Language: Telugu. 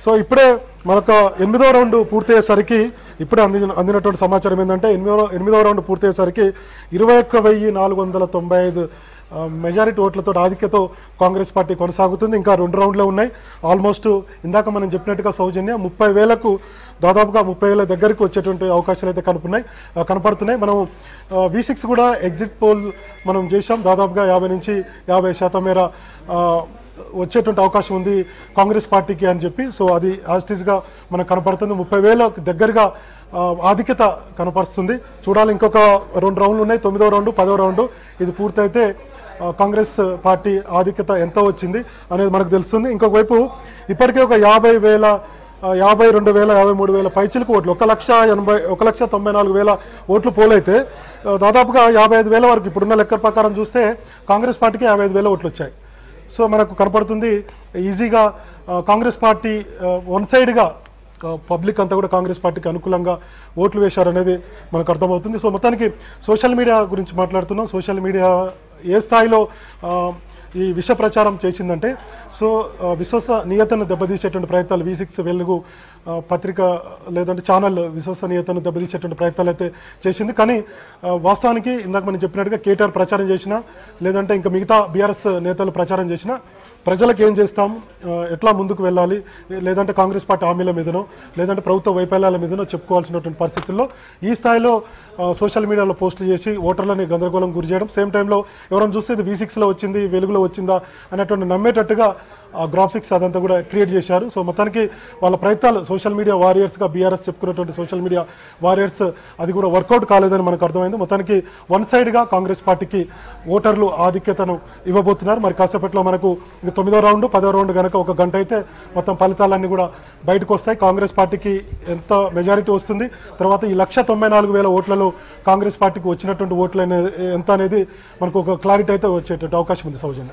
సో ఇప్పుడే మనకు 8వ రౌండ్ పూర్తయ్యేసరికి ఇప్పుడే అందినటువంటి సమాచారం ఏంటంటే 8వ రౌండ్ పూర్తయ్యేసరికి 21,495 మెజారిటీ ఓట్లతో ఆధిక్యతో కాంగ్రెస్ పార్టీ కొనసాగుతుంది. ఇంకా 2 రౌండ్లు ఉన్నాయి. ఆల్మోస్ట్ ఇందాక మనం చెప్పినట్టుగా సౌజన్య 30,000కు దాదాపుగా 30,000 దగ్గరికి వచ్చేటువంటి అవకాశాలు అయితే కనపడుతున్నాయి. మనం V6 కూడా ఎగ్జిట్ పోల్ మనం చేశాం. దాదాపుగా 50 నుంచి 50% మేర వచ్చేటువంటి అవకాశం ఉంది కాంగ్రెస్ పార్టీకి అని చెప్పి. సో అది యాజిటీస్గా మనకు కనపడుతుంది. 30,000 దగ్గరగా ఆధిక్యత కనపరుస్తుంది. చూడాలి, ఇంకొక 2 రౌండ్లు ఉన్నాయి. 9వ రౌండ్ 10వ రౌండ్ ఇది పూర్తయితే కాంగ్రెస్ పార్టీ ఆధిక్యత ఎంత వచ్చింది అనేది మనకు తెలుస్తుంది. ఇంకొక వైపు ఇప్పటికే ఒక 52,000 53,000 పైచిలకు ఓట్లు 1,94,000 ఓట్లు పోలైతే దాదాపుగా 55,000 వరకు ఇప్పుడున్న లెక్క ప్రకారం చూస్తే కాంగ్రెస్ పార్టీకి 55,000 ఓట్లు వచ్చాయి. సో మనకు కనపడుతుంది ఈజీగా కాంగ్రెస్ పార్టీ వన్ సైడ్గా పబ్లిక్ అంతా కూడా కాంగ్రెస్ పార్టీకి అనుకూలంగా ఓట్లు వేశారనేది మనకు అర్థమవుతుంది. సో మొత్తానికి సోషల్ మీడియా గురించి మాట్లాడుతున్నాం. సోషల్ మీడియా ఏ స్థాయిలో ఈ విష ప్రచారం చేసిందంటే సో విశ్వసనీయతను దెబ్బతీసేటువంటి ప్రయత్నాలు V6 వెలుగు పత్రిక లేదంటే ఛానల్ విశ్వసనీయతను దెబ్బతీసేటువంటి ప్రయత్నాలు అయితే చేసింది. కానీ వాస్తవానికి ఇందాక మనం చెప్పినట్టుగా కేటీఆర్ ప్రచారం చేసినా లేదంటే ఇంకా మిగతా బీఆర్ఎస్ నేతలు ప్రచారం చేసినా ప్రజలకు ఏం చేస్తాం, ఎట్లా ముందుకు వెళ్ళాలి, లేదంటే కాంగ్రెస్ పార్టీ హామీల మీదనో లేదంటే ప్రభుత్వ వైఫల్యాల మీదనో చెప్పుకోవాల్సినటువంటి పరిస్థితుల్లో ఈ స్థాయిలో సోషల్ మీడియాలో పోస్టులు చేసి ఓటర్లని గందరగోళం గురి చేయడం, సేమ్ టైంలో ఎవరైనా చూస్తే ఇది V6లో వచ్చింది వెలుగులో వచ్చిందా అనేటువంటి నమ్మేటట్టుగా గ్రాఫిక్స్ అదంతా కూడా క్రియేట్ చేశారు. సో మొత్తానికి వాళ్ళ ప్రయత్నాలు సోషల్ మీడియా వారియర్స్గా బీఆర్ఎస్ చెప్పుకున్నటువంటి సోషల్ మీడియా వారియర్స్ అది కూడా వర్కౌట్ కాలేదని మనకు అర్థమైంది. మొత్తానికి వన్ సైడ్గా కాంగ్రెస్ పార్టీకి ఓటర్లు ఆధిక్యతను ఇవ్వబోతున్నారు. మరి కాసేపట్లో మనకు 9వ రౌండ్ 10వ రౌండ్ కనుక ఒక గంట అయితే మొత్తం ఫలితాలన్నీ కూడా బయటకు వస్తాయి. కాంగ్రెస్ పార్టీకి ఎంత మెజారిటీ వస్తుంది, తర్వాత ఈ 1,94,000 ఓట్లలో కాంగ్రెస్ పార్టీకి వచ్చినటువంటి ఓట్లు ఎంత అనేది మనకు ఒక క్లారిటీ అయితే వచ్చేటువంటి అవకాశం ఉంది సౌజన్య.